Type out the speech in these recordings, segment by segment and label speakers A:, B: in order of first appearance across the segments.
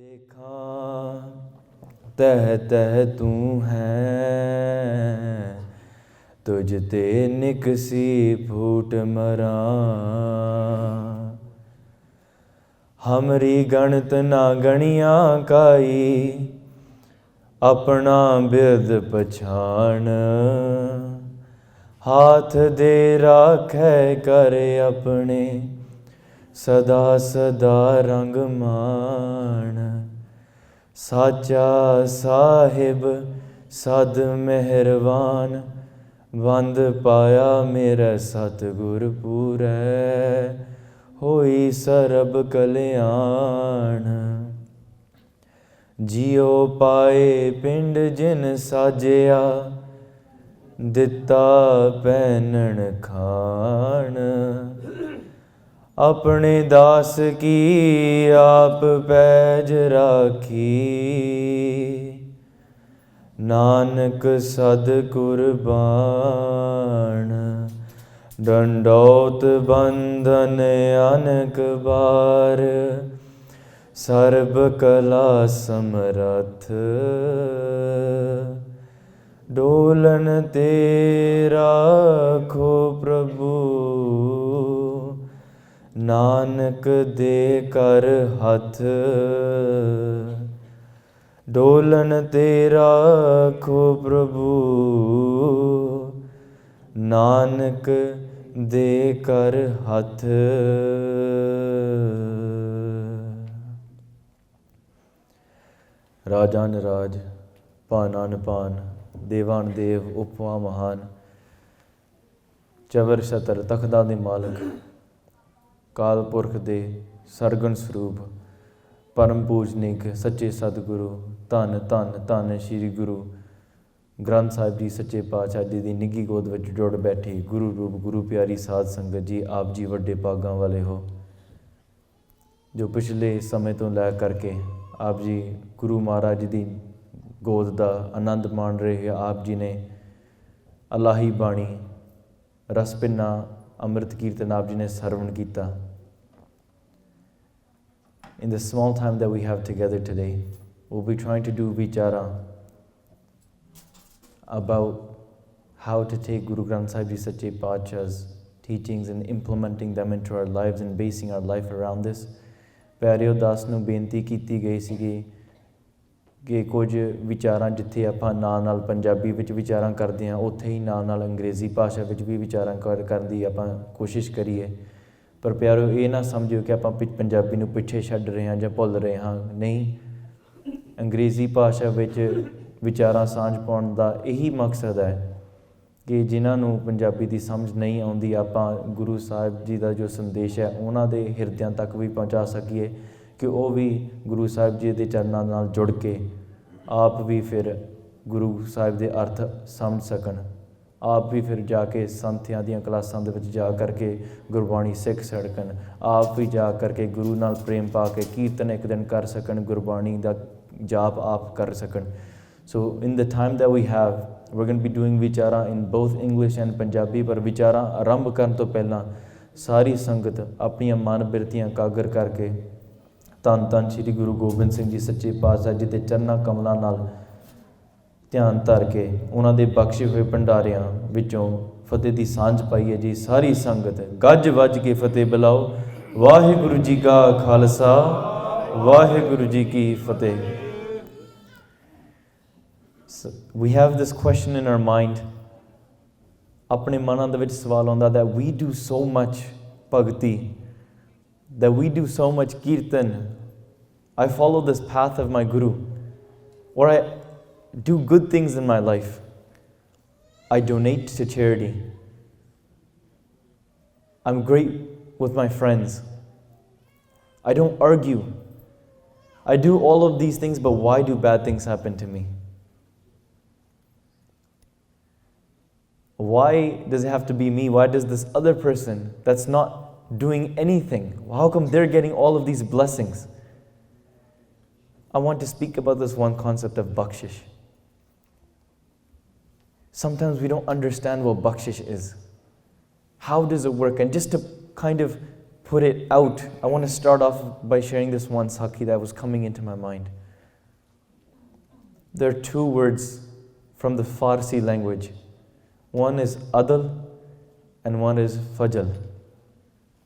A: देखा तह तह तू है, तुझ ते निकसी फूट मरा। हमरी गणत ना गणिया काई, अपना बिरद पछाण। हाथ दे राखै कर अपने, सदा सदा रंग मान। साचा साहिब सद मेहरबान, वंद पाया मेरा सतगुर पूरै। होई सरब कल्याण, जियो पाए पिंड जिन साजिया, दिता पैनन खान। अपने दास की आप पैज राखी, नानक सद कुर्बान। डंडौत बंधन अनक बार, सर्ब कला समरथ। डोलन तेरा खो प्रभु, नानक दे कर हथ। डोलन तेरा खो प्रभु, नानक दे कर हथ। राजान राज, पानान पान, देवान देव उपवा महान। चवर छतर तखदा दे मालक, काल पुरख दे सरगुण ਸਰੂਪ। परम पूजनीक सच्चे सतगुरु, धन धन धन श्री गुरु ग्रंथ साहिब जी सच्चे पातशाह जी की निੱਘੀ गोद ਵਿੱਚ जुड़ बैठी गुरु रूप गुरु प्यारी साध संगत जी। आप जी ਵੱਡੇ ਭਾਗਾਂ ਵਾਲੇ ਹੋ, ਜੋ ਪਿਛਲੇ ਸਮੇਂ ਤੋਂ ਲੈ ਕਰਕੇ ਆਪ ਜੀ ਗੁਰੂ ਮਹਾਰਾਜ ਦੀ ਗੋਦ ਦਾ ਆਨੰਦ ਮਾਣ ਰਹੇ। ਆਪ ਜੀ ਨੇ ਅਲਾਹੀ ਬਾਣੀ ਰਸ ਭਿੰਨਾ ਅੰਮ੍ਰਿਤ ਕੀਰਤਨ ਆਪ ਜੀ ਨੇ ਸਰਵਣ ਕੀਤਾ। In the small time that we have together today, we'll be trying to do vichara about how to take Guru Granth Sahib Ji Sache Paatshah's teachings and implementing them into our lives and basing our life around this. ਪਿਆਰਿਓ ਦਾਸ ਨੂੰ ਬੇਨਤੀ ਕੀਤੀ ਗਈ ਸੀਗੀ ਕਿ ਕੁਝ ਵਿਚਾਰਾਂ ਜਿੱਥੇ ਆਪਾਂ ਨਾਲ ਪੰਜਾਬੀ ਵਿੱਚ ਵਿਚਾਰਾਂ ਕਰਦੇ ਹਾਂ, ਉੱਥੇ ਹੀ ਨਾਲ ਅੰਗਰੇਜ਼ੀ ਭਾਸ਼ਾ ਵਿੱਚ ਵੀ ਵਿਚਾਰਾਂ ਕਰਨ ਦੀ ਆਪਾਂ ਕੋਸ਼ਿਸ਼ ਕਰੀਏ। ਪਰ ਪਿਆਰਿਓ ਇਹ ਨਾ ਸਮਝਿਓ ਕਿ ਆਪਾਂ ਪੰਜਾਬੀ ਨੂੰ ਪਿੱਛੇ ਛੱਡ ਰਹੇ ਹਾਂ ਜਾਂ ਭੁੱਲ ਰਹੇ ਹਾਂ। ਨਹੀਂ, ਅੰਗਰੇਜ਼ੀ ਭਾਸ਼ਾ ਵਿੱਚ ਵਿਚਾਰਾਂ ਸਾਂਝ ਪਾਉਣ ਦਾ ਇਹੀ ਮਕਸਦ ਹੈ ਕਿ ਜਿਨ੍ਹਾਂ ਨੂੰ ਪੰਜਾਬੀ ਦੀ ਸਮਝ ਨਹੀਂ ਆਉਂਦੀ, ਆਪਾਂ ਗੁਰੂ ਸਾਹਿਬ ਜੀ ਦਾ ਜੋ ਸੰਦੇਸ਼ ਹੈ ਉਹਨਾਂ ਦੇ ਹਿਰਦਿਆਂ ਤੱਕ ਵੀ ਪਹੁੰਚਾ ਸਕੀਏ ਕਿ ਉਹ ਵੀ ਗੁਰੂ ਸਾਹਿਬ ਜੀ ਦੇ ਚਰਨਾਂ ਨਾਲ ਜੁੜ ਕੇ ਆਪ ਵੀ ਫਿਰ ਗੁਰੂ ਸਾਹਿਬ ਦੇ ਅਰਥ ਸਮਝ ਸਕਣ। ਆਪ ਵੀ ਫਿਰ ਜਾ ਕੇ ਸੰਥਿਆਂ ਦੀਆਂ ਕਲਾਸਾਂ ਦੇ ਵਿੱਚ ਜਾ ਕਰਕੇ ਗੁਰਬਾਣੀ ਸਿੱਖ ਸਕਣ। ਆਪ ਵੀ ਜਾ ਕਰਕੇ ਗੁਰੂ ਨਾਲ ਪ੍ਰੇਮ ਪਾ ਕੇ ਕੀਰਤਨ ਇੱਕ ਦਿਨ ਕਰ ਸਕਣ, ਗੁਰਬਾਣੀ ਦਾ ਜਾਪ ਆਪ ਕਰ ਸਕਣ। So in the time that we have, we're going to be doing ਵਿਚਾਰਾਂ in both English and Punjabi. ਪਰ ਵਿਚਾਰਾਂ ਆਰੰਭ ਕਰਨ ਤੋਂ ਪਹਿਲਾਂ ਸਾਰੀ ਸੰਗਤ ਆਪਣੀਆਂ ਮਨ ਬਿਰਤੀਆਂ ਇਕਾਗਰ ਕਰਕੇ ਧੰਨ ਧੰਨ ਸ਼੍ਰੀ ਗੁਰੂ ਗੋਬਿੰਦ ਸਿੰਘ ਜੀ ਸੱਚੇ ਪਾਤਸ਼ਾਹ ਜੀ ਦੇ ਚਰਨਾਂ ਕਮਲਾਂ ਨਾਲ ਧਿਆਨ ਧਰ ਕੇ ਉਹਨਾਂ ਦੇ ਬਖਸ਼ੇ ਹੋਏ ਭੰਡਾਰਿਆਂ ਵਿੱਚੋਂ ਫਤਿਹ ਦੀ ਸਾਂਝ ਪਾਈਏ ਜੀ। ਸਾਰੀ ਸੰਗਤ ਗੱਜ ਵੱਜ ਕੇ ਫਤਿਹ ਬੁਲਾਓ। ਵਾਹਿਗੁਰੂ ਜੀ ਕਾ ਖਾਲਸਾ, ਵਾਹਿਗੁਰੂ ਜੀ ਕੀ ਫਤਿਹ। We have this question in our mind, ਆਪਣੇ ਮਨਾਂ ਦੇ ਵਿੱਚ ਸਵਾਲ ਆਉਂਦਾ that we do so much ਭਗਤੀ, that we do so much kirtan. I follow this path of my guru, or I do good things in my life. I donate to charity. I'm great with my friends. I don't argue. I do all of these things, but why do bad things happen to me? Why does it have to be me? Why does this other person that's not doing anything, how come they're getting all of these blessings? I want to speak about this one concept of Bakshish. Sometimes we don't understand what Bakshish is. How does it work? And just to kind of put it out, I want to start off by sharing this one Sakhi that was coming into my mind. There are two words from the Farsi language. One is adl and one is fajl.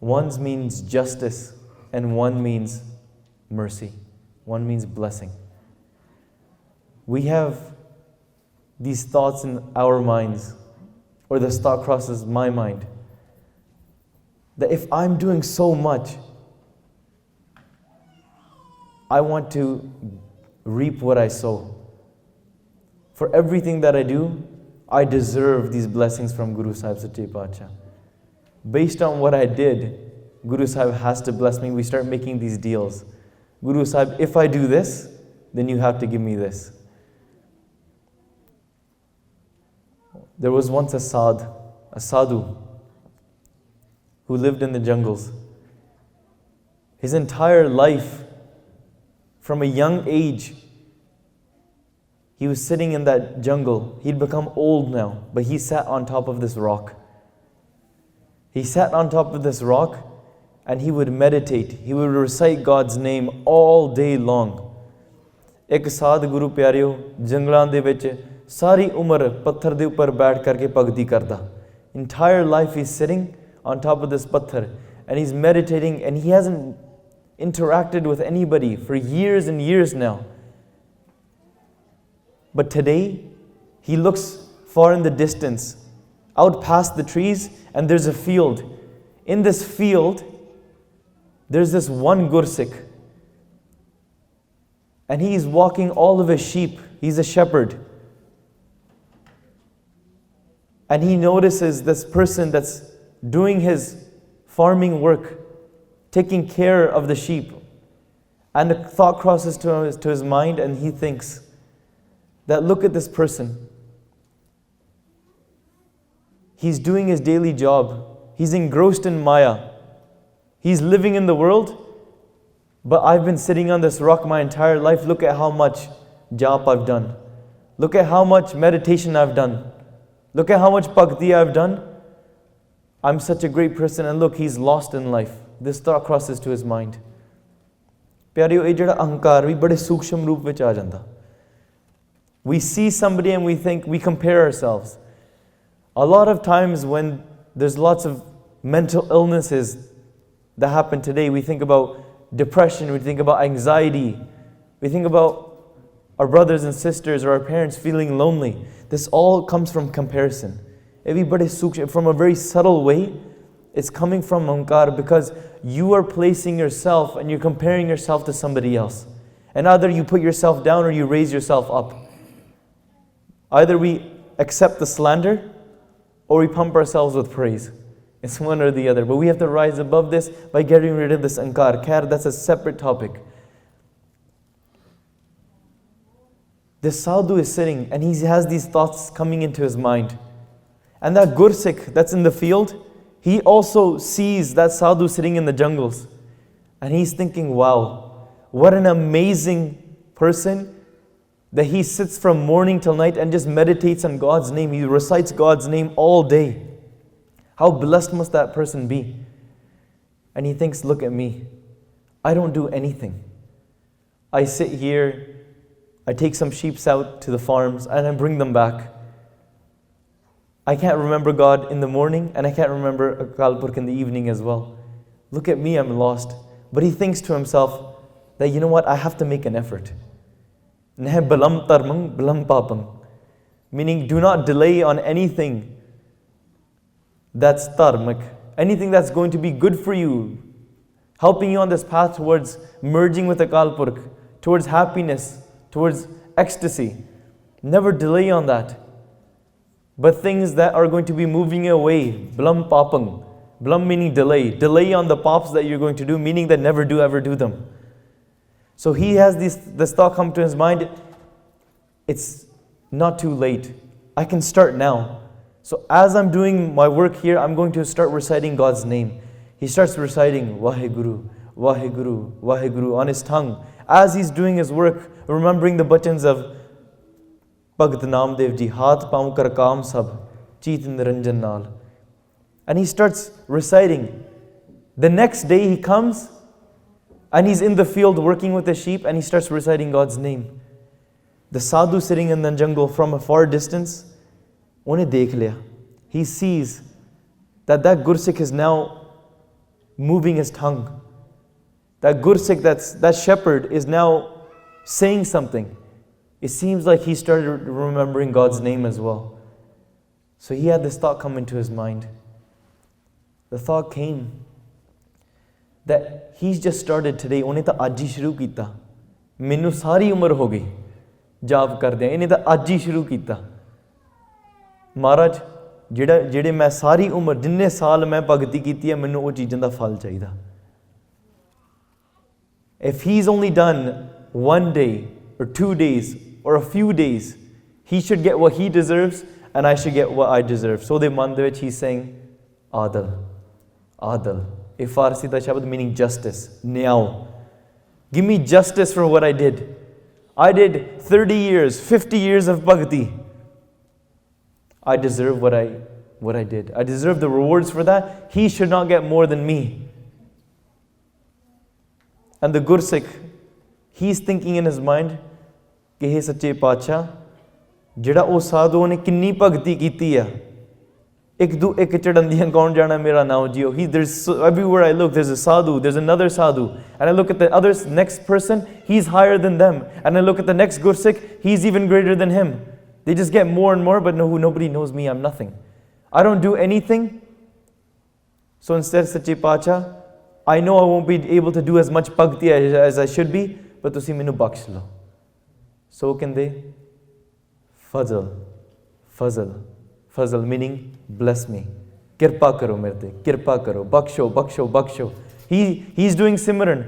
A: One means justice and one means mercy. One means blessing. We have these thoughts in our minds, or this thought crosses my mind, that if I'm doing so much, I want to reap what I sow. For everything that I do, I deserve these blessings from Guru Sahib Sache Paatshah. Based on what I did, Guru Sahib has to bless me. We start making these deals. Guru Sahib, if I do this, then you have to give me this. There was once a sadhu, who lived in the jungles. His entire life, from a young age, he was sitting in that jungle. He'd become old now, but he sat on top of this rock. He sat on top of this rock and he would meditate. He would recite God's name all day long. Ek sadh guru pyareo, janglan de vich, sari umar patthar de upar baith karke bhagti karda. Entire life he's sitting on top of this patthar and he's meditating, and he hasn't interacted with anybody for years and years now. But today, he looks far in the distance, out past the trees, and there's a field. In this field, there's this one Gursikh, and he's walking all of his sheep. He's a shepherd. And he notices this person that's doing his farming work, taking care of the sheep. And the thought crosses to his mind, and he thinks that look at this person. He's doing his daily job. He's engrossed in Maya. He's living in the world, but I've been sitting on this rock my entire life. Look at how much jap I've done. Look at how much meditation I've done. Look at how much bhakti I've done. I'm such a great person, and look, he's lost in life. This thought crosses to his mind. Pyareo, ਇਹ ਜਿਹੜਾ ਅਹੰਕਾਰ ਵੀ ਬੜੇ ਸੂਖਸ਼ਮ ਰੂਪ ਵਿੱਚ ਆ ਜਾਂਦਾ. We see somebody and we think, we compare ourselves. A lot of times when there's lots of mental illnesses that happen today, we think about depression, we think about anxiety, we think about our brothers and sisters or our parents feeling lonely. This all comes from comparison. From a very subtle way, it's coming from ankar, because you are placing yourself and you're comparing yourself to somebody else. And either you put yourself down or you raise yourself up. Either we accept the slander or we pump ourselves with praise. It's one or the other. But we have to rise above this by getting rid of this ankar. Khair, that's a separate topic. This sadhu is sitting and he has these thoughts coming into his mind. And that Gursikh that's in the field, he also sees that sadhu sitting in the jungles. And he's thinking, wow, what an amazing person that he sits from morning till night and just meditates on God's name. He recites God's name all day. How blessed must that person be? And he thinks, look at me. I don't do anything. I sit here, I take some sheep out to the farms and I bring them back. I can't remember God in the morning and I can't remember Akal Purkh in the evening as well. Look at me, I'm lost. But he thinks to himself that, you know what, I have to make an effort. Meaning, do not delay on anything that's tarmak, anything that's going to be good for you, helping you on this path towards merging with Akal Purkh, towards happiness, towards ecstasy. Never delay on that. But things that are going to be moving away, blam papang, blam meaning delay on the paps that you're going to do, meaning that never do ever do them. So he has this thought come to his mind, it's not too late. I can start now. So as I'm doing my work here, I'm going to start reciting God's name. He starts reciting Vaheguru, Vaheguru, Vaheguru on his tongue. As he's doing his work, remembering the bachans of Bhagat Namdev Ji, Haath Paun Kar Kaam Sab, Cheet Niranjan Naal. And he starts reciting The next day he comes and he's in the field working with the sheep and he starts reciting God's name. The sadhu sitting in the jungle from a far distance, unhe dekh liya. He sees that Gursikh is now moving his tongue. That Gursikh, that shepherd, is now saying something. It seems like he started remembering God's name as well. So he had this thought come into his mind. The thought came that he's just started today. Unhe ta aj hi shuru kita. Mainu sari umar ho gayi जाप करदे इन्हें तो अज ही शुरू किया महाराज जेड़े मैं सारी उम्र जिन्ने साल मैं भगती की है मैनू वो चीज़ों का फल चाहिए if he's only done 1 day or 2 days or a few days he should get what he deserves and I should get what I deserve so the man de vich he's saying adal a Farsi da shabad meaning justice nyao give me justice for what I did 30 years, 50 years of bhakti. I deserve what I did. I deserve the rewards for that. He should not get more than me. And the Gursikh, he's thinking in his mind, कि हे सच्चे पातशाह, जिहड़ा ओ साधु ने किन्नी भगती कीती है, एक चढ़ंदियां कौन जाना मेरा नाम जियो. There's everywhere I look, there's a sadhu, there's another sadhu, and I look at the other next person, he's higher than them, and I look at the next Gursikh, he's even greater than him. They just get more and more, but nobody knows me. I'm nothing. I don't do anything. So instead, Sache Pacha, I know I won't be able to do as much bhakti as I should be, but tusi mainu baksh lo. So can they? Fazal meaning bless me. Kirpa karo mere te. Kirpa karo. Baksho. He's doing Simran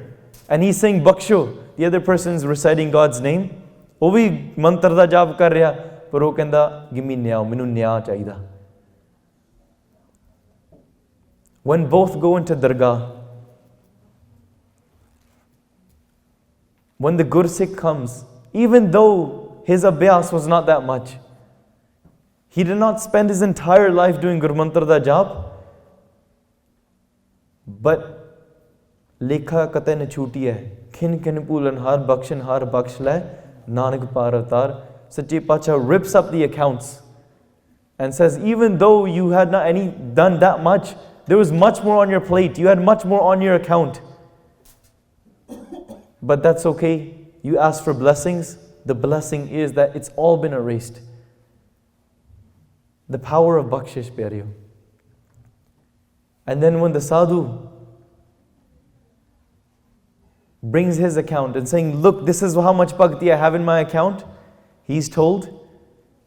A: and he's saying Baksho. The other person's reciting God's name. वो भी मंत्र दा जाप कर रहा पर वो कहंदा give me न्याय मैनू न्याय चाहिदा. When both go into Dargah, when the Gursikh comes, even though his abhyas was not that much, he did not spend his entire life doing Gurmantra da jap, but lekha kate ne chuti hai, khin pulan har bakshan har baksh lai, Nanak par avatar. Sache Pacha rips up the accounts and says, even though you had not done that much, there was much more on your plate, you had much more on your account. But that's okay. You asked for blessings. The blessing is that it's all been erased. The power of Bakshish, pyareo. And then when the sadhu brings his account and saying, look, this is how much bhakti I have in my account, he's told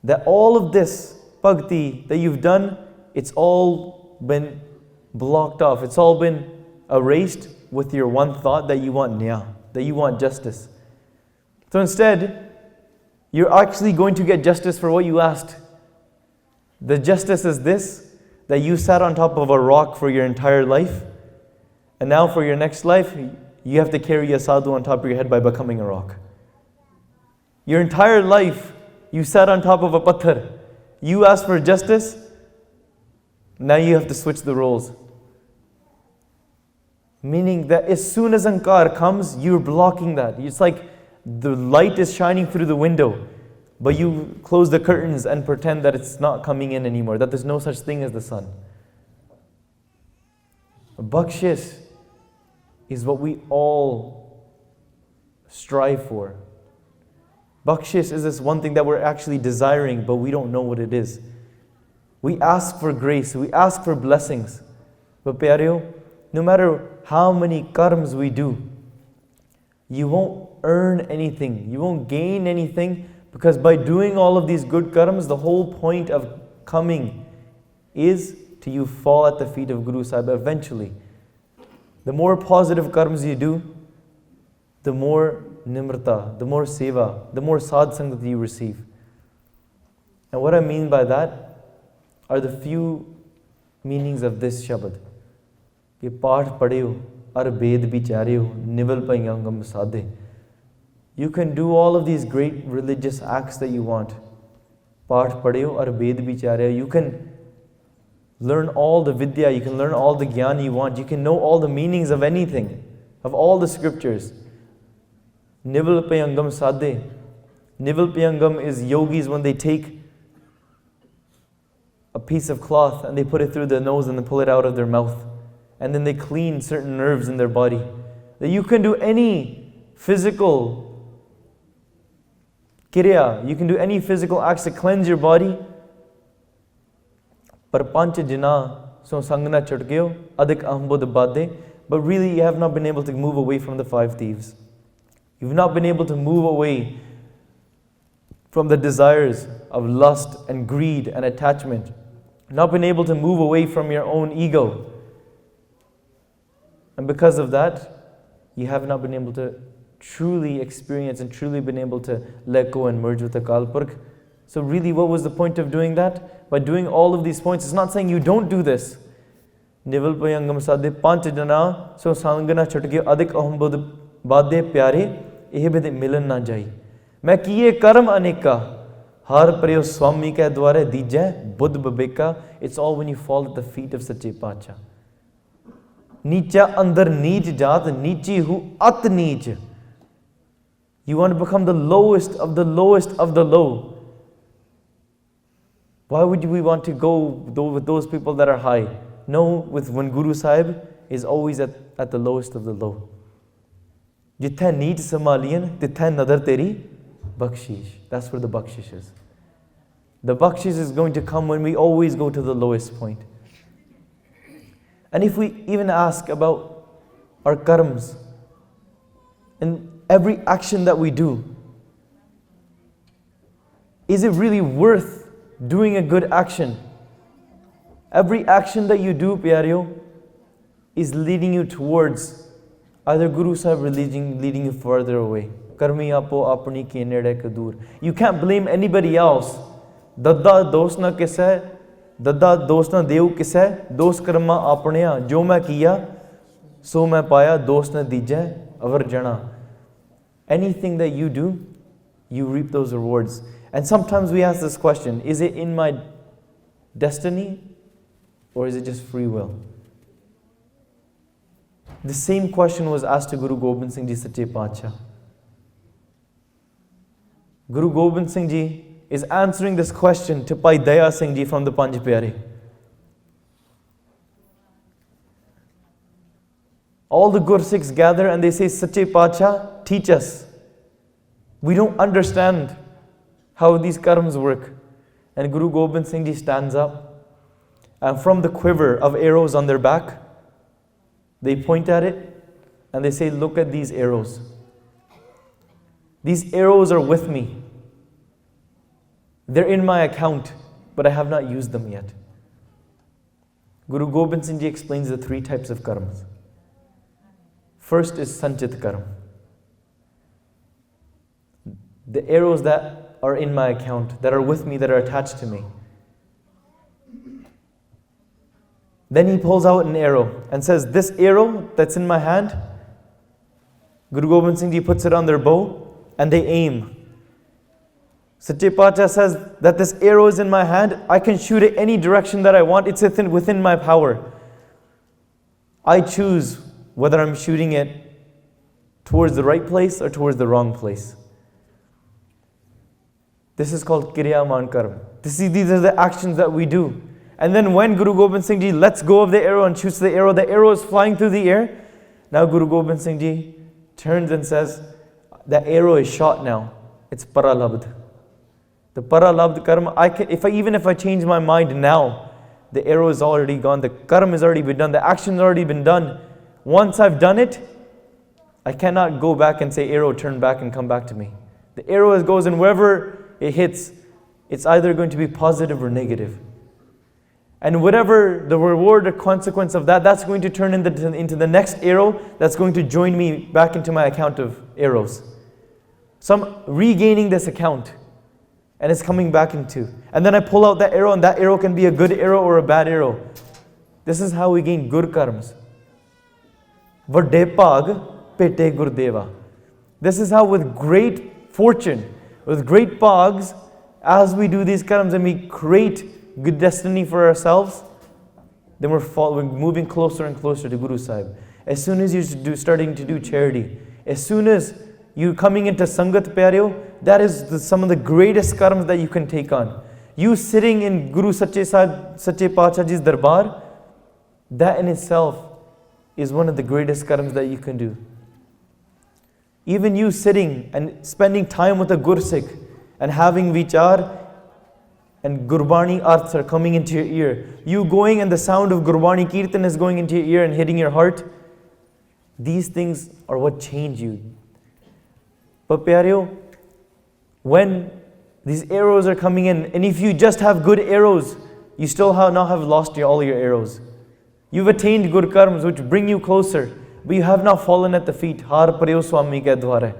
A: that all of this bhakti that you've done, it's all been blocked off. It's all been erased with your one thought that you want nya, that you want justice. So instead, you're actually going to get justice for what you asked. The justice is this, that you sat on top of a rock for your entire life, and now for your next life, you have to carry a sadhu on top of your head by becoming a rock. Your entire life, you sat on top of a patthar. You asked for justice, now you have to switch the roles. Meaning that as soon as ankar comes, you're blocking that. It's like the light is shining through the window, but you close the curtains and pretend that it's not coming in anymore, that there's no such thing as the sun. Bakshish is what we all strive for. Bakshish is this one thing that we're actually desiring, but we don't know what it is. We ask for grace, we ask for blessings. But pyareo, no matter how many karmas we do, you won't earn anything, you won't gain anything, because by doing all of these good karmas, the whole point of coming is to you fall at the feet of Guru Sahib eventually. The more positive karmas you do, the more nimrata, the more seva, the more sadh sangat you receive. And what I mean by that are the few meanings of this shabad. Ye paath padeo, ar ved bichareo, nival payangam sadhe. You can do all of these great religious acts that you want. Paath padeo, ar ved bichareo. You can learn all the vidya, you can learn all the gyan you want, you can know all the meanings of anything, of all the scriptures. Nival Payangam Sadhe. Nival Payangam is yogis when they take a piece of cloth and they put it through their nose and then pull it out of their mouth. And then they clean certain nerves in their body. That you can do any physical kirya, you can do any physical acts to cleanse your body. Par panch jina so sangna chadgyo adik ahmbod bade. But really you have not been able to move away from the 5 thieves. You've not been able to move away from the desires of lust and greed and attachment. Not been able to move away from your own ego. And because of that, you have not been able to truly experience and truly been able to let go and merge with the Akal Purkh. So really, what was the point of doing that? By doing all of these points, it's not saying you don't do this. Nival Payangam Sadhe Panch Jana So Sangana Chatke Adik Ahambod Bade Pyare Ehbede Milan Na Jai. मैं किए कर्म अनेका हर प्रयो स्वामी के द्वारे दीजे Buddha बबेका. It's all when you fall at the feet of Sache Pacha. नीचा अंदर नीच जात नीची हूँ अत नीच. You want to become the lowest of the lowest of the low. Why would we want to go with those people that are high? No, with when Guru Sahib is always at the lowest of the low. Jithe neech samaliyan, tithe nadar teri bakshish. That's where the bakshish is. The bakshish is going to come when we always go to the lowest point. And if we even ask about our karmas and every action that we do, is it really worth doing a good action? Every action that you do, Pyareo, is leading you towards either Guru Sahib or leading you further away. Karmi apo apni ke nede ka dur. You can't blame anybody else. Dada dos na kisai, dada dos na deu kisai, dos karma apneya, jo main kiya, so main paya, dos na dijai, avar jana. Anything that you do, you reap those rewards. And sometimes we ask this question, is it in my destiny or is it just free will? The same question was asked to Guru Gobind Singh Ji Sache Pacha. Guru Gobind Singh Ji is answering this question to Bhai Daya Singh Ji from the Panj Pyare. All the Gursikhs gather and they say, Sache Pacha, teach us. We don't understand how these karmas work. And Guru Gobind Singh Ji stands up, and from the quiver of arrows on their back, they point at it and they say, look at these arrows. These arrows are with me. They're in my account, but I have not used them yet. Guru Gobind Singh Ji explains the 3 types of karmas. First is Sanchit Karma. The arrows that are in my account, that are with me, that are attached to me. Then he pulls out an arrow and says, this arrow that's in my hand, Guru Gobind Singh Ji puts it on their bow and they aim. Sache Pacha says that this arrow is in my hand, I can shoot it any direction that I want, it's within my power. I choose whether I'm shooting it towards the right place or towards the wrong place. This is called Kriya Man Karma. These are the actions that we do. And then when Guru Gobind Singh Ji lets go of the arrow and shoots the arrow is flying through the air. Now Guru Gobind Singh Ji turns and says, the arrow is shot now. It's paralabdh. The paralabdh karma, even if I change my mind now, the arrow is already gone, the karma has already been done, the action has already been done. Once I've done it, I cannot go back and say, arrow, turn back and come back to me. The arrow goes, and wherever it hits, it's either going to be positive or negative. And whatever the reward or consequence of that, that's going to turn into the next arrow that's going to join me back into my account of arrows. So I'm regaining this account and it's coming back into. And then I pull out that arrow and that arrow can be a good arrow or a bad arrow. This is how we gain gur karmas. Vade pag pete gurdeva. This is how with great fortune, with great pags, as we do these karmas and we create good destiny for ourselves, then we're moving closer and closer to Guru Sahib. As soon as you're starting to do charity, as soon as you're coming into Sangat Pyareo, that is some of the greatest karmas that you can take on. You sitting in Guru Sache Paatshah Ji's Darbar, that in itself is one of the greatest karmas that you can do. Even you sitting and spending time with a Gursikh and having vichar and Gurbani arths are coming into your ear. You going and the sound of Gurbani Kirtan is going into your ear and hitting your heart. These things are what change you. But Pyareo, when these arrows are coming in, and if you just have good arrows, you still not have lost all your arrows. You've attained good karmas which bring you closer, but you have not fallen at the feet. Har pareo swami ke dware.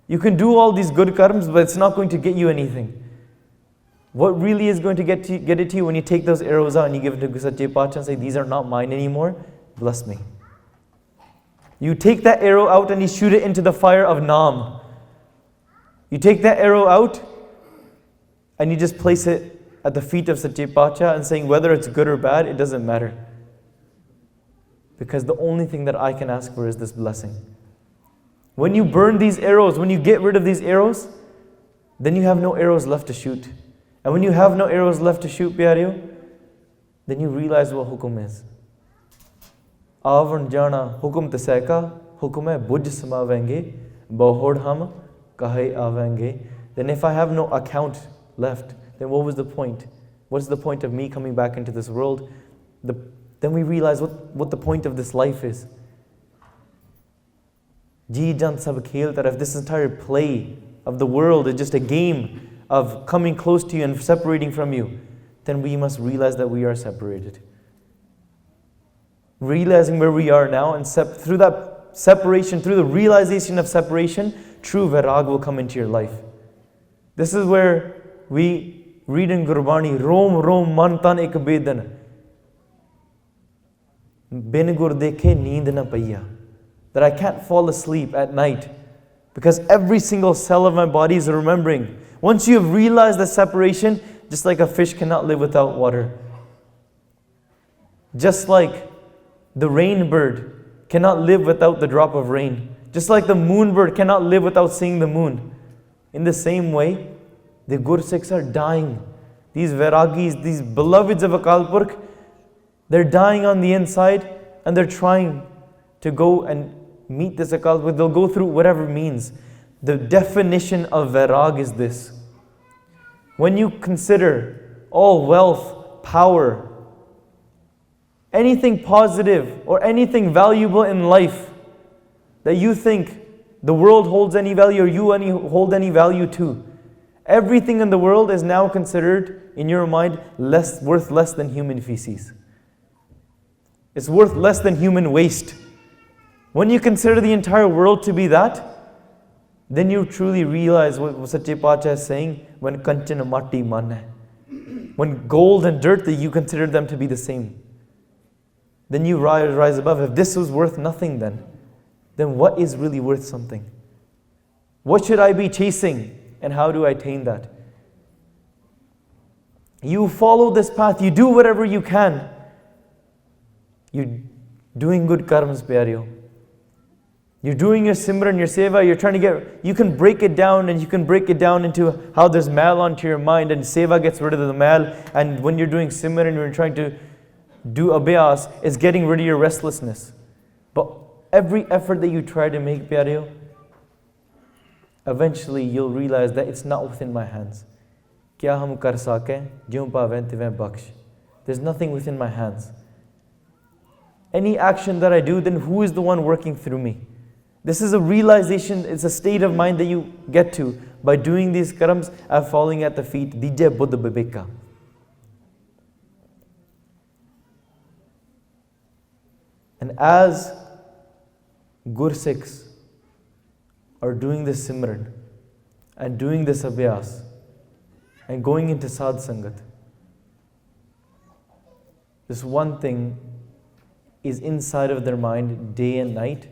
A: You can do all these good karmas, but it's not going to get you anything. What really is going to get it to you when you take those arrows out and you give it to Sache Paatshah and say, these are not mine anymore, bless me. You take that arrow out and you shoot it into the fire of Naam. You take that arrow out and you just place it at the feet of Sache Paatshah and saying whether it's good or bad, it doesn't matter. Because the only thing that I can ask for is this blessing. When you burn these arrows, when you get rid of these arrows, then you have no arrows left to shoot. And when you have no arrows left to shoot, Pyareo, then you realize what hukum is. Avan jana hukum taseka, hukum hai buj samavenge, bahod ham kahe avenge. Then if I have no account left, then what was the point? What's the point of me coming back into this world? Then we realize what the point of this life is. Ji jan sab khel taraf, this entire play of the world is just a game of coming close to you and separating from you, then we must realize that we are separated. Realizing where we are now, and through that separation, through the realization of separation, true vairag will come into your life. This is where we read in Gurbani, Rom Rom man tan ek bedan, bin gur dekhe neend na paiya, that I can't fall asleep at night because every single cell of my body is remembering. Once you have realized the separation, just like a fish cannot live without water, just like the rain bird cannot live without the drop of rain, just like the moon bird cannot live without seeing the moon, in the same way, the Gursikhs are dying. These Vairagis, these beloveds of Akal Purkh, they're dying on the inside and they're trying to go and meet this Akal Purkh. They'll go through whatever means. The definition of Vairag is this. When you consider all wealth, power, anything positive or anything valuable in life that you think the world holds any value or you hold any value to, everything in the world is now considered, in your mind, worth less than human feces. It's worth less than human waste. When you consider the entire world to be that, then you truly realize what Sache Paatshah is saying, when kanchan matti man hai. When gold and dirt, that you consider them to be the same. Then you rise above. If this was worth nothing then what is really worth something? What should I be chasing and how do I attain that? You follow this path, you do whatever you can. You're doing good karmas, Pyareo. You're doing your simran, your seva, you're trying to you can break it down and you can break it down into how there's mal onto your mind and seva gets rid of the mal, and when you're doing simran and you're trying to do abhyas, it's getting rid of your restlessness. But every effort that you try to make, Pyareo, eventually you'll realize that it's not within my hands. Kya hum kar sake, jiun paven tiveh baksh. There's nothing within my hands. Any action that I do, then who is the one working through me? This is a realization, it's a state of mind that you get to by doing these karams and falling at the feet. Dije Buddha Bibeka. And as Gursikhs are doing this simran and doing this abhyas and going into sadh sangat, this one thing is inside of their mind day and night,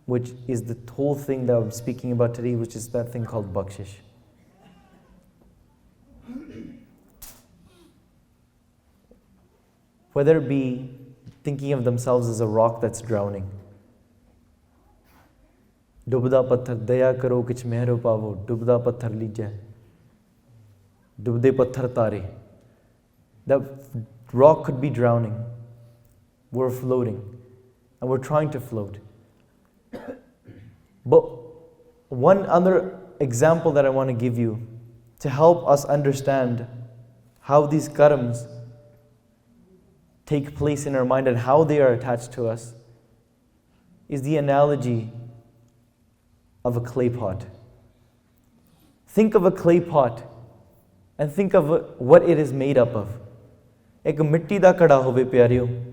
A: which is the whole thing that I'm speaking about today, which is that thing called Bakshish. whether it be thinking of themselves as a rock that's drowning. Dubda patthar daya karo kich mehro pavo, dubda patthar lijja, dubde patthar tare. That rock could be drowning. We're floating, and we're trying to float. But one other example that I want to give you to help us understand how these karmas take place in our mind and how they are attached to us is the analogy of a clay pot. Think of a clay pot and think of what it is made up of. Ek mitti da kada hove pyareo.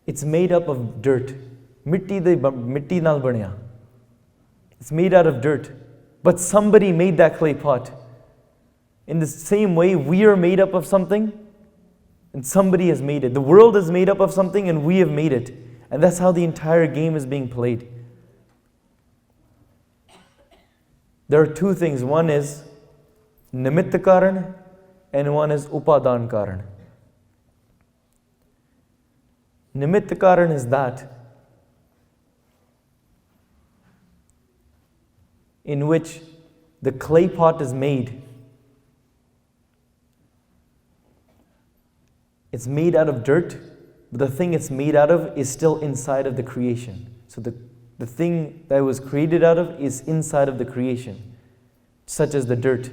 A: It's made up of dirt. Mitti nal banaya. It's made out of dirt. But somebody made that clay pot. In the same way, we are made up of something and somebody has made it. The world is made up of something and we have made it. And that's how the entire game is being played. There are two things. One is nimitta karan and one is upadan karan. Nimitta karan is that in which the clay pot is made. It's made out of dirt, but the thing it's made out of is still inside of the creation. So the thing that it was created out of is inside of the creation, such as the dirt.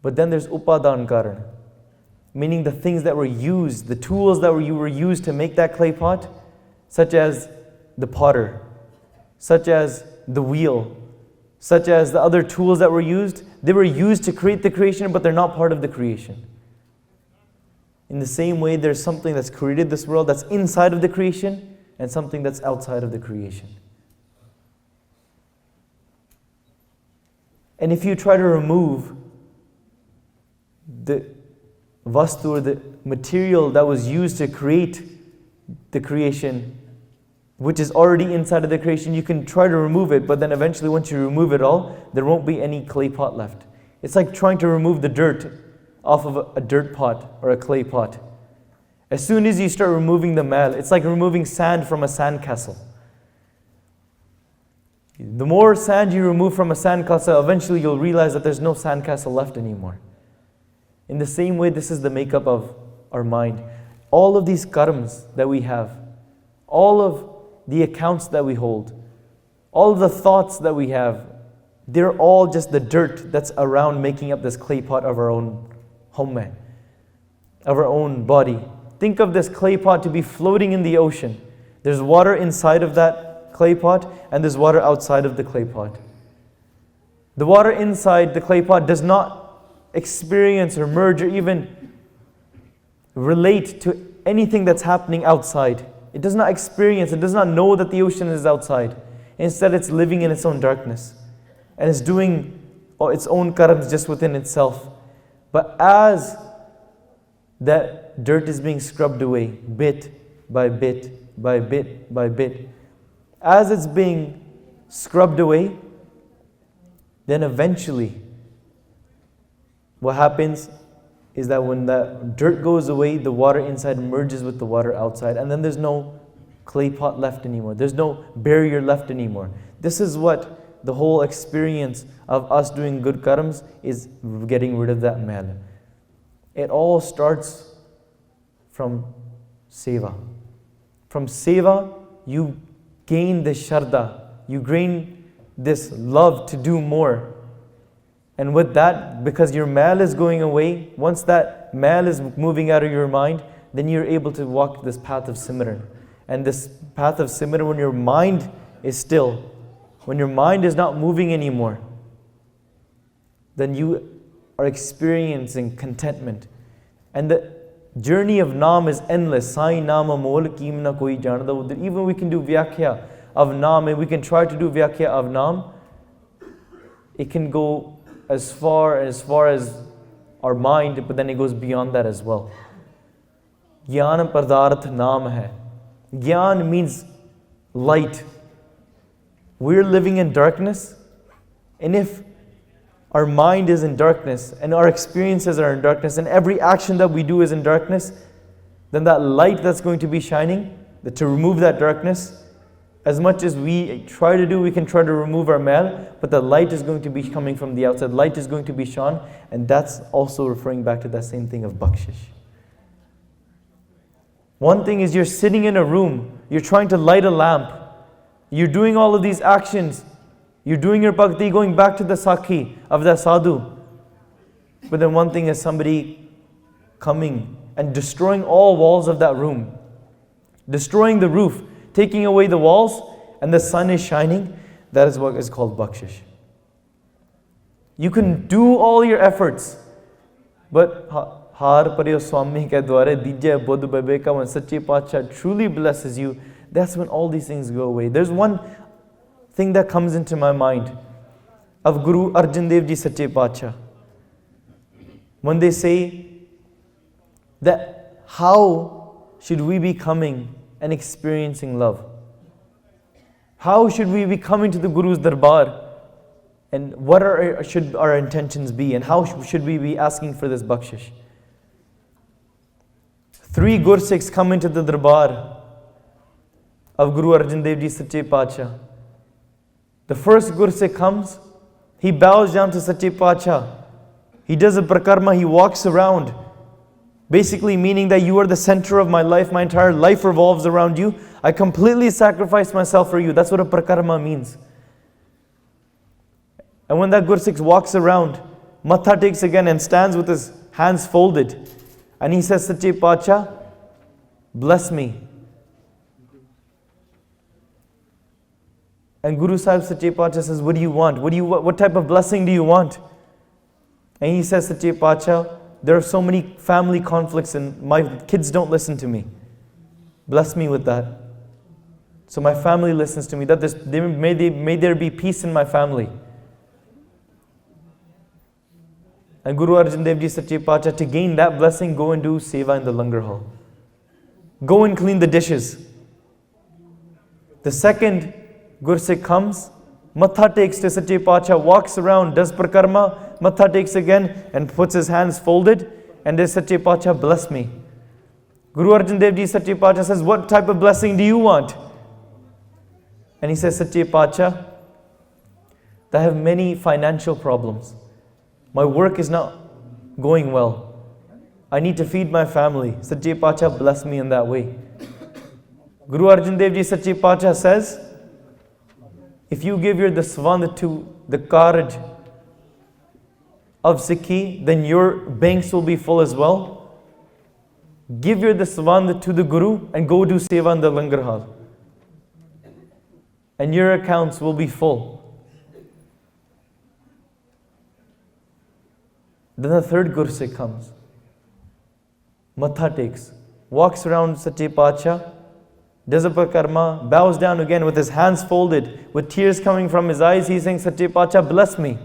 A: But then there's upadan karan, meaning the things that were used, the tools that were used to make that clay pot, such as the potter, such as the wheel, such as the other tools that were used. They were used to create the creation, but they're not part of the creation. In the same way, there's something that's created this world that's inside of the creation and something that's outside of the creation. And if you try to remove the vastu or the material that was used to create the creation, which is already inside of the creation, you can try to remove it, but then eventually once you remove it all, there won't be any clay pot left. It's like trying to remove the dirt off of a dirt pot or a clay pot. As soon as you start removing the mal, it's like removing sand from a sandcastle. The more sand you remove from a sandcastle, eventually you'll realize that there's no sandcastle left anymore. In the same way, this is the makeup of our mind. All of these karmas that we have, all of the accounts that we hold, all of the thoughts that we have, they're all just the dirt that's around making up this clay pot of our own home, of our own body. Think of this clay pot to be floating in the ocean. There's water inside of that clay pot and there's water outside of the clay pot. The water inside the clay pot does not experience or merge or even relate to anything that's happening outside. It does not experience, it does not know that the ocean is outside. Instead, it's living in its own darkness and it's doing its own karams just within itself. But as that dirt is being scrubbed away, bit by bit, by bit, by bit, as it's being scrubbed away, then eventually what happens is that when the dirt goes away, the water inside merges with the water outside, and then there's no clay pot left anymore. There's no barrier left anymore. This is what the whole experience of us doing good karams is, getting rid of that mal. It all starts from seva. From seva, you gain this shraddha, you gain this love to do more. And with that, because your mal is going away, once that mal is moving out of your mind, then you're able to walk this path of Simran. And this path of Simran, when your mind is still, when your mind is not moving anymore, then you are experiencing contentment. And the journey of Naam is endless. Sai Nama Mol Kimna Koi Janada. Even we can do Vyakhya of Naam, and we can try to do Vyakhya of Naam. It can go as far as our mind, but then it goes beyond that as well. Gyan Pardarth Naam hai. Gyan means light. We're living in darkness, and if our mind is in darkness and our experiences are in darkness and every action that we do is in darkness, then that light that's going to be shining, to remove that darkness, as much as we try to do, we can try to remove our mal, but the light is going to be coming from the outside. Light is going to be shone, and that's also referring back to that same thing of bakshish. One thing is you're sitting in a room, you're trying to light a lamp, you're doing all of these actions, you're doing your bhakti, going back to the sakhi of that sadhu. But then one thing is somebody coming and destroying all walls of that room, destroying the roof, taking away the walls, and the sun is shining. That is what is called bakshish. You can do all your efforts, but har paryo swami ke dware dijay bodh babeka, when Sache Pacha truly blesses you, that's when all these things go away. There's one thing that comes into my mind of Guru Arjan Dev Ji Sache Pacha. When they say that how should we be coming and experiencing love? How should we be coming to the Guru's Darbar? And what should our intentions be? And how should we be asking for this bakshish? 3 Gursikhs come into the Darbar of Guru Arjan Dev Ji Sache Pacha. The first Gursikh comes, he bows down to Sache Pacha. He does a prakarma, he walks around, basically meaning that you are the center of my life, my entire life revolves around you. I completely sacrifice myself for you. That's what a prakarma means. And when that Gursikh walks around, Matha takes again and stands with his hands folded. And he says, Sache Pacha, bless me. And Guru Sahib Sache Pacha says, what do you want? What type of blessing do you want? And he says, Sache Pacha, there are so many family conflicts and my kids don't listen to me. Bless me with that. So my family listens to me. May there be peace in my family. And Guru Arjan Dev Ji Sache Pacha, to gain that blessing, go and do seva in the langar hall. Go and clean the dishes. The second Gursikh comes, Matha takes to Sache Pacha, walks around, does prakarma, Matha takes again and puts his hands folded and says, Sache Pacha, bless me. Guru Arjan Dev Ji Sache Pacha says, what type of blessing do you want? And he says, Sache Pacha, I have many financial problems. My work is not going well. I need to feed my family. Sache Pacha, bless me in that way. Guru Arjan Dev Ji Sache Pacha says, if you give your daswand to the Karaj of Sikhi, then your banks will be full as well. Give your daswand to the Guru and go do seva in the langar hall. And your accounts will be full. Then the third Gursikh comes. Matha takes, walks around Sache Pacha, does a prakarma, bows down again with his hands folded, with tears coming from his eyes. He's saying, Sache Pacha, bless me.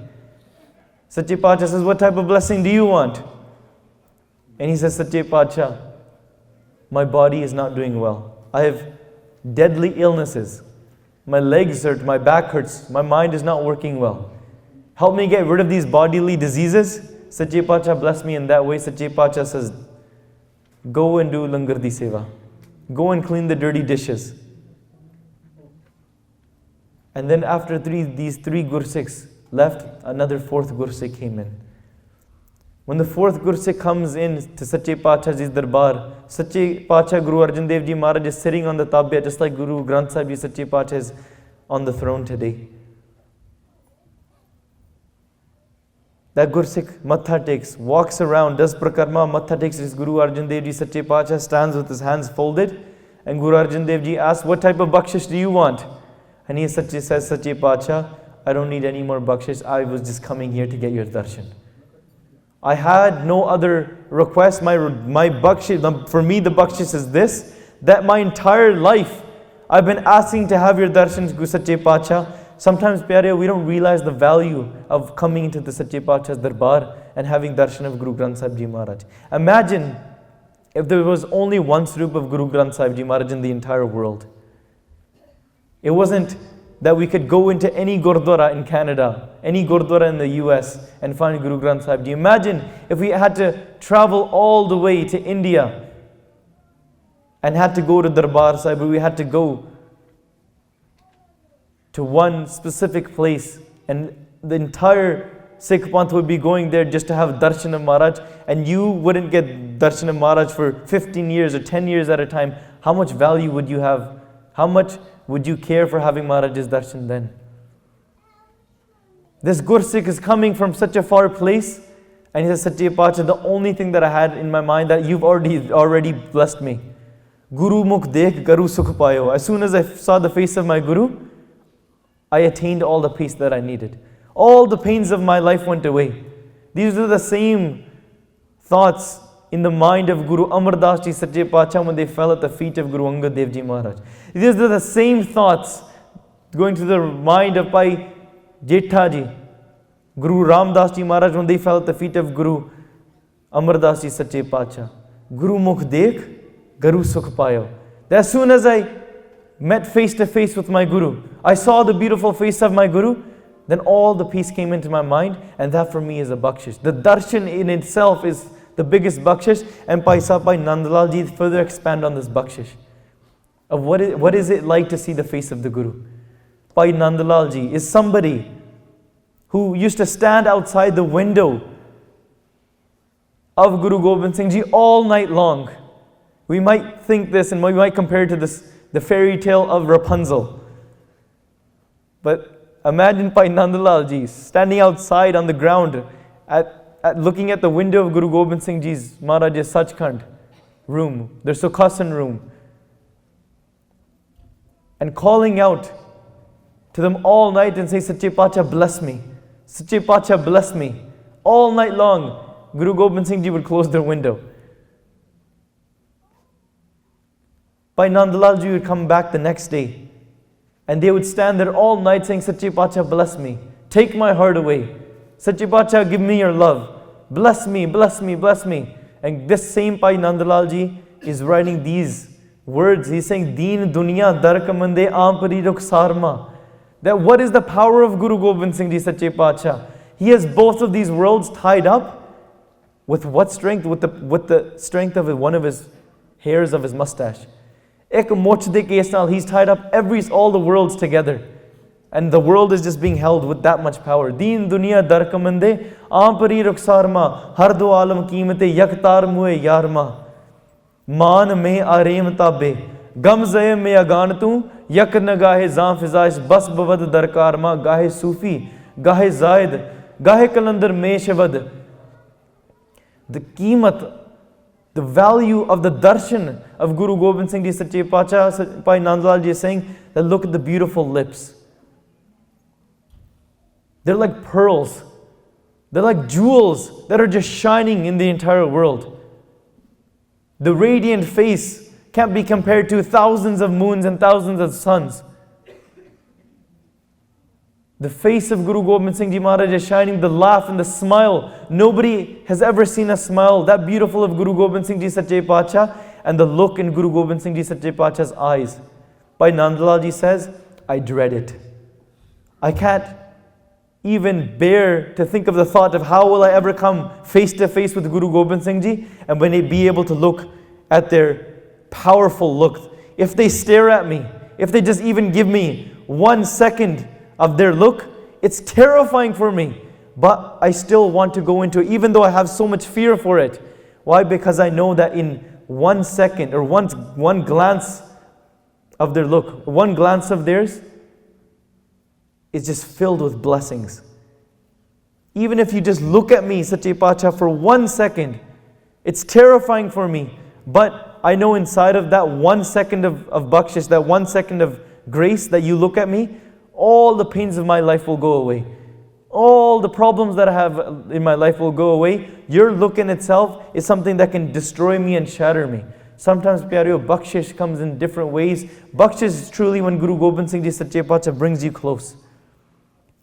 A: Sache Pacha says, what type of blessing do you want? And he says, Sache Pacha, my body is not doing well. I have deadly illnesses. My legs hurt, my back hurts, my mind is not working well. Help me get rid of these bodily diseases. Sache Pacha, bless me in that way. Sache Pacha says, go and do langar di seva. Go and clean the dirty dishes. And then after these three Gursikhs left, another fourth Gursikh came in. When the fourth Gursikh comes in to Sache Pacha's Darbar, Sache Pacha Guru Arjan Dev Ji Maharaj is sitting on the tabia, just like Guru Granth Sahib Ji Sache Pacha is on the throne today. That Gursikh Matha takes, walks around, does prakarma, Matha takes his Guru Arjan Dev Ji Sache Pacha, stands with his hands folded, and Guru Arjan Dev Ji asks, what type of bakshish do you want? And he says, Sache Pacha, I don't need any more bakshish, I was just coming here to get your darshan. I had no other request. My bakshish, for me the bakshish is this, that my entire life I've been asking to have your darshan, Guru Sache Pacha. Sometimes, Pyare, we don't realize the value of coming into the Sache Pacha's Darbar and having darshan of Guru Granth Sahib Ji Maharaj. Imagine if there was only one Swarup of Guru Granth Sahib Ji Maharaj in the entire world. It wasn't that we could go into any Gurdwara in Canada, any Gurdwara in the US and find Guru Granth Sahib. Do you imagine if we had to travel all the way to India and had to go to Darbar Sahib, we had to go to one specific place and the entire Sikh Panth would be going there just to have Darshan of Maharaj, and you wouldn't get Darshan of Maharaj for 15 years or 10 years at a time. How much value would you have? How much would you care for having Maharaj's Darshan then? This Gursikh is coming from such a far place, and he says, Sache Pacha, the only thing that I had in my mind that you've already blessed me. Guru mukh dekh garu sukh payo. As soon as I saw the face of my Guru, I attained all the peace that I needed. All the pains of my life went away. These are the same thoughts in the mind of Guru Amar Das Ji Sache Pacha when they fell at the feet of Guru Angad Dev Ji Maharaj. These are the same thoughts going to the mind of Bhai Jetha Ji, Guru Ram Das Ji Maharaj when they fell at the feet of Guru Amar Das Ji Sache Pacha. Guru mukh dekh, garu sukh payo. As soon as I met face to face with my Guru, I saw the beautiful face of my Guru, then all the peace came into my mind, and that for me is a bakshish. The darshan in itself is the biggest bakshish, and Paisa Bhai Nandalal Ji further expand on this bakshish of what is it like to see the face of the Guru. Bhai Nandalal Ji is somebody who used to stand outside the window of Guru Gobind Singh Ji all night long. We might think this and we might compare it to the fairy tale of Rapunzel. But imagine Bhai Nandalal Ji standing outside on the ground looking at the window of Guru Gobind Singh Ji's Maharaj's Sachkhand room, their Sukhasan room, and calling out to them all night and saying, Sache Pacha bless me, Sache Pacha bless me. All night long, Guru Gobind Singh Ji would close their window. Bhai Nandalal Ji would come back the next day, and they would stand there all night saying, Sache Pacha bless me, take my heart away. Sache Pacha, give me your love. Bless me, bless me, bless me. And this same Bhai Nandalal Ji is writing these words. He's saying, Deen Dunya Darkamande Ampari Rukh Sarma. That what is the power of Guru Gobind Singh Ji Sache Pacha? He has both of these worlds tied up with what strength? With the strength of one of his hairs of his mustache. Ek moch de case nal, he's tied up all the worlds together. And the world is just being held with that much power. Deen Dunya Darkamande Ampari Rukh Sarma Hardo Alam Keemate Yaktar Mue Yarma Maan me Arem Tabe Gam Zaye me Agan Tu Yak Nagahe Zam Fizaish Bas Bavad Darkarma Gahe Sufi Gahe Zaid Gahe Kalandar me Shavad. The Keemat, the value of the darshan of Guru Gobind Singh Ji Sache Pacha, Bhai Nandalal Ji is saying that look at the beautiful lips. They're like pearls. They're like jewels that are just shining in the entire world. The radiant face can't be compared to thousands of moons and thousands of suns. The face of Guru Gobind Singh Ji Maharaj is shining, the laugh and the smile. Nobody has ever seen a smile that beautiful of Guru Gobind Singh Ji Sache Pacha, and the look in Guru Gobind Singh Ji Sache Pacha's eyes. Bhai Nandalal Ji says, I dread it. I can't even bear to think of the thought of how will I ever come face to face with Guru Gobind Singh Ji and when they be able to look at their powerful look. If they stare at me, if they just even give me 1 second of their look, it's terrifying for me. But I still want to go into it, even though I have so much fear for it. Why? Because I know that in 1 second or one glance of their look, one glance of theirs, is just filled with blessings. Even if you just look at me, Sache Pacha, for 1 second, it's terrifying for me. But I know inside of that 1 second of bakshish, that 1 second of grace that you look at me, all the pains of my life will go away. All the problems that I have in my life will go away. Your look in itself is something that can destroy me and shatter me. Sometimes, pyareo, bakshish comes in different ways. Bakshish is truly when Guru Gobind Singh Ji Sache Pacha brings you close.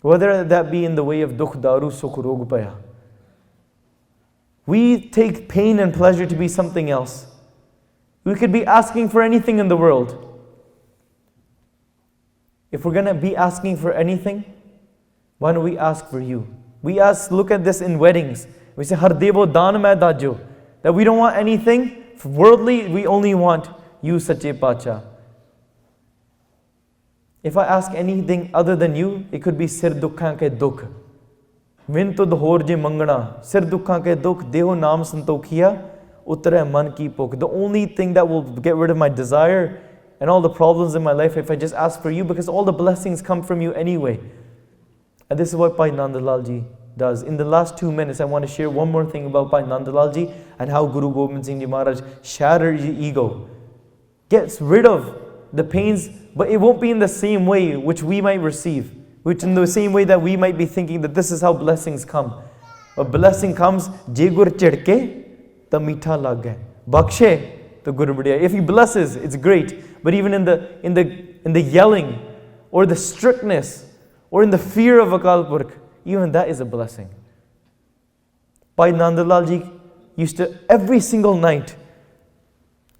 A: Whether that be in the way of dukh, daru, sukh, rog, paya. We take pain and pleasure to be something else. We could be asking for anything in the world. If we're going to be asking for anything, why don't we ask for you? We ask, look at this in weddings. We say, Har devo daan main dajo. That we don't want anything worldly, we only want you, Sache Pacha. If I ask anything other than you, it could be sir dukhan ke dukh. Vin tud hor je mangana. Sir dukhan ke dukh, deho naam santokhiya, utare man ki pukh. The only thing that will get rid of my desire and all the problems in my life, if I just ask for you, because all the blessings come from you anyway. And this is what Bhai Nandalal Ji does. In the last 2 minutes, I want to share one more thing about Bhai Nandalal Ji and how Guru Gobind Singh Ji Maharaj shattered his ego. Gets rid of the pains, but it won't be in the same way which we might receive. Which in the same way that we might be thinking that this is how blessings come. But blessing comes, Je gur chidke, ta meetha lag gaye. Bakshe, to Guru Badiya. If he blesses, it's great. But even in the yelling, or the strictness, or in the fear of Akal Purkh, even that is a blessing. Bhai Nandalal Ji used to, every single night,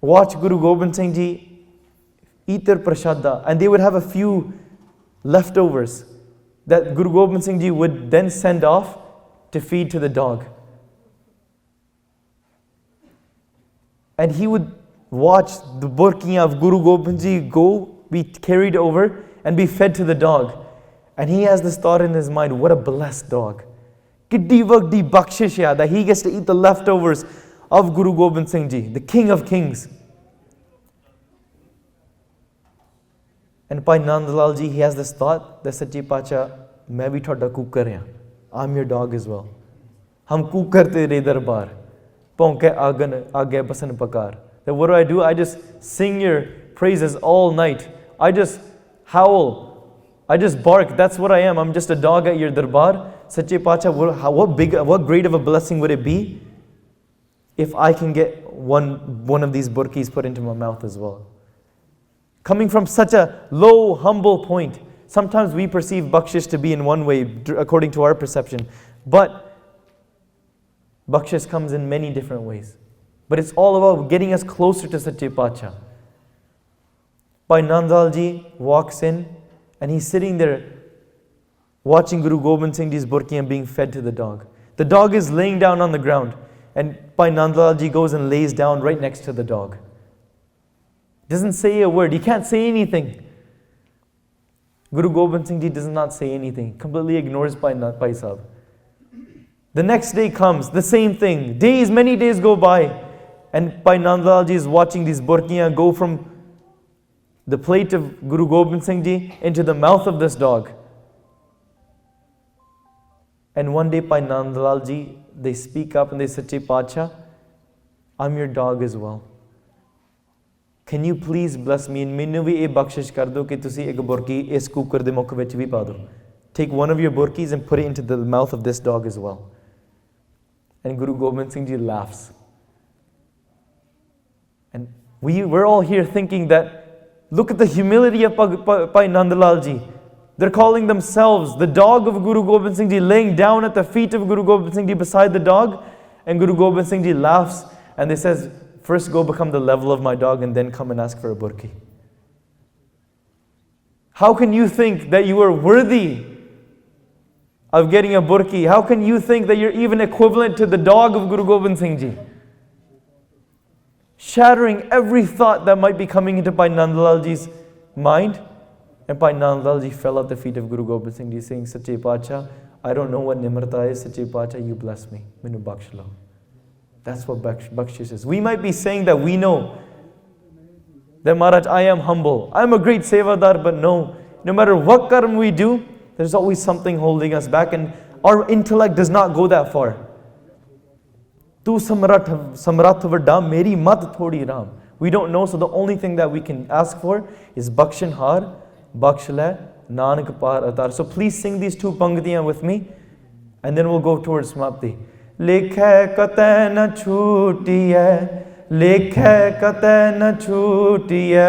A: watch Guru Gobind Singh Ji eat their prashada, and they would have a few leftovers that Guru Gobind Singh Ji would then send off to feed to the dog. And he would watch the burkiyan of Guru Gobind Ji be carried over and be fed to the dog. And he has this thought in his mind, what a blessed dog. Kiddi vakdi bakshish ya, that he gets to eat the leftovers of Guru Gobind Singh Ji, the King of Kings. And Bhai Nandalal Ji, he has this thought that Sache Pacha, main bhi thoda kukar hain. I'm your dog as well. Hum kukar tere darbar. Ponke agan aage basan pakar. Then what do? I just sing your praises all night. I just howl. I just bark. That's what I am. I'm just a dog at your darbar. Sache Pacha, what great of a blessing would it be if I can get one of these burkis put into my mouth as well? Coming from such a low, humble point. Sometimes we perceive Bakshish to be in one way, according to our perception. But Bakshish comes in many different ways. But it's all about getting us closer to Sache Pacha. Bhai Nandalal Ji walks in, and he's sitting there watching Guru Gobind Singh Ji's burkiyan being fed to the dog. The dog is laying down on the ground, and Bhai Nandalal Ji goes and lays down right next to the dog. Doesn't say a word. He can't say anything. Guru Gobind Singh Ji does not say anything. Completely ignores Bhai Sahib. The next day comes, the same thing. Many days go by, and Bhai Nandalal Ji is watching these burkiyan go from the plate of Guru Gobind Singh Ji into the mouth of this dog. And one day Bhai Nandalal Ji, they speak up and they say, Sache Pacha, I'm your dog as well. Can you please bless me? And mainu bhi ek bakshish kar do ki tusi ek burki is cooker de mukh vich bhi pa do. Take one of your burkis and put it into the mouth of this dog as well. And Guru Gobind Singh Ji laughs. And we're all here thinking that, look at the humility of Bhai Nandalal Ji. They're calling themselves the dog of Guru Gobind Singh Ji, laying down at the feet of Guru Gobind Singh Ji beside the dog. And Guru Gobind Singh Ji laughs and they says, first go become the level of my dog and then come and ask for a burki. How can you think that you are worthy of getting a burki? How can you think that you're even equivalent to the dog of Guru Gobind Singh Ji? Shattering every thought that might be coming into Bhai Nandalal Ji's mind. And Bhai Nandalal Ji fell at the feet of Guru Gobind Singh Ji saying, Sache Pacha, I don't know what nimrata is. Sache Pacha, you bless me. Mainu bakssh lao. That's what bakshish is. We might be saying that we know that Maharaj, I am humble. I'm a great sevadar, but no matter what karm we do, there's always something holding us back, and our intellect does not go that far. Tu samrat vadda, meri mat thodi ram. We don't know, so the only thing that we can ask for is bakshan har, baksh le, nanak par atar. So please sing these two pangtiyan with me, and then we'll go towards Samapti. Likhe kate na chutiye, likhe kate na chutiye.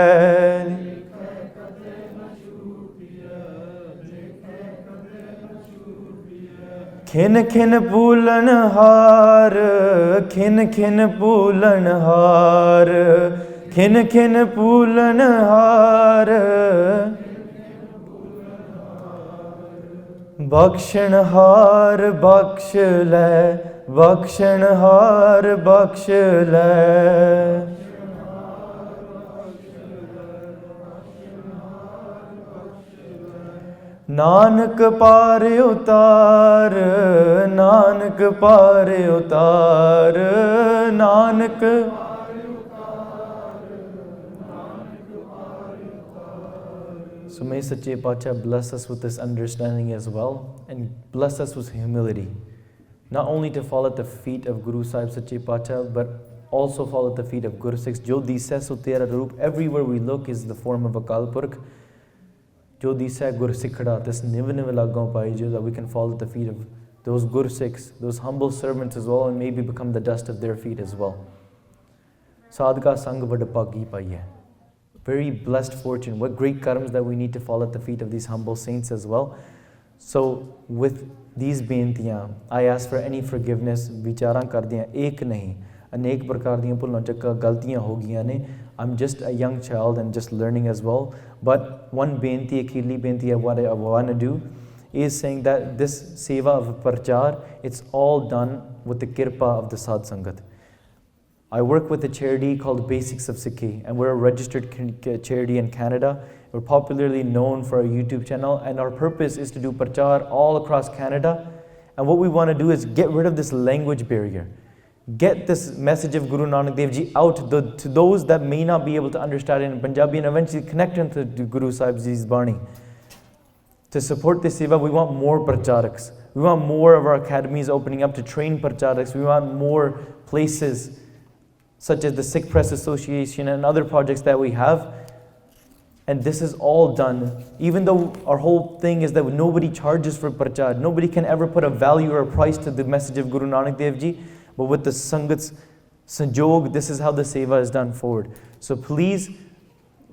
A: Khin khin poolan har, khin khin poolan har, khin khin poolan har. बख्शणहार बख्श लै, बख्शणहार बख्श लै। नानक पार उतार, नानक पार उतार, Nanak. So may Sache Pacha bless us with this understanding as well, and bless us with humility. Not only to fall at the feet of Guru Sahib Sache Pacha, but also fall at the feet of Guru Sikhs. Jo disa so tera roop, everywhere we look is the form of Akal Purkh. Jo disa Gur Sikhda, this niv laggaon pai, that we can fall at the feet of those Gur Sikhs, those humble servants as well, and maybe become the dust of their feet as well. Sadhka Sang Vadapagi Paiye. Very blessed fortune. What great karmas that we need to fall at the feet of these humble saints as well. So with these beintiyan, I ask for any forgiveness. Vicharan kardiyan ek nahi, anek prakar diyan bhulna chakka galtiyan ho giyan ne. I'm just a young child and just learning as well. But one beinti, akhirli beinti, what I want to do is saying that this seva of parchar, it's all done with the kirpa of the Sadh Sangat. I work with a charity called Basics of Sikhi, and we're a registered charity in Canada. We're popularly known for our YouTube channel, and our purpose is to do parchar all across Canada. And what we want to do is get rid of this language barrier. Get this message of Guru Nanak Dev Ji out to those that may not be able to understand it in Punjabi, and eventually connect them to Guru Sahib Ji's Bani. To support this seva, we want more parcharaks. We want more of our academies opening up to train parcharaks. We want more places such as the Sikh Press Association and other projects that we have. And this is all done, even though our whole thing is that nobody charges for parchar. Nobody can ever put a value or a price to the message of Guru Nanak Dev Ji. But with the Sangat's sanjog, this is how the seva is done forward. So please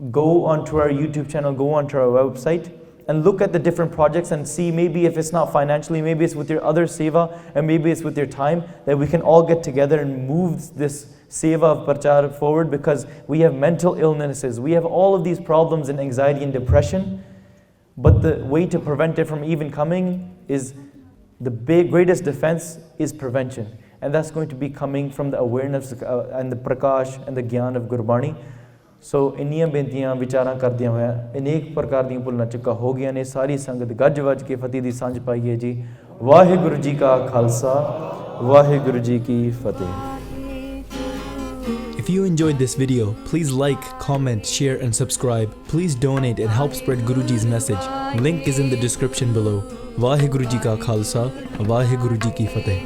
A: go onto our YouTube channel, go onto our website, and look at the different projects and see, maybe if it's not financially, maybe it's with your other seva, and maybe it's with your time, that we can all get together and move this seva of parchar forward, because we have mental illnesses, we have all of these problems and anxiety and depression, but the way to prevent it from even coming is, the greatest defense is prevention, and that's going to be coming from the awareness and the prakash and the gyan of Gurbani. So inniyan beintiyan vicharan kardiyan hoya anek prakar diyan bhulna chukka ho giyan ne. Sari sangat gaj vaj ke fatih di sanj paiye ji. Vaheguru ji ka khalsa, Vaheguru ji ki fateh.
B: If you enjoyed this video, please like, comment, share and subscribe. Please donate and help spread Guruji's message. Link is in the description below. Vaheguru ji ka khalsa, Vaheguru ji ki fateh.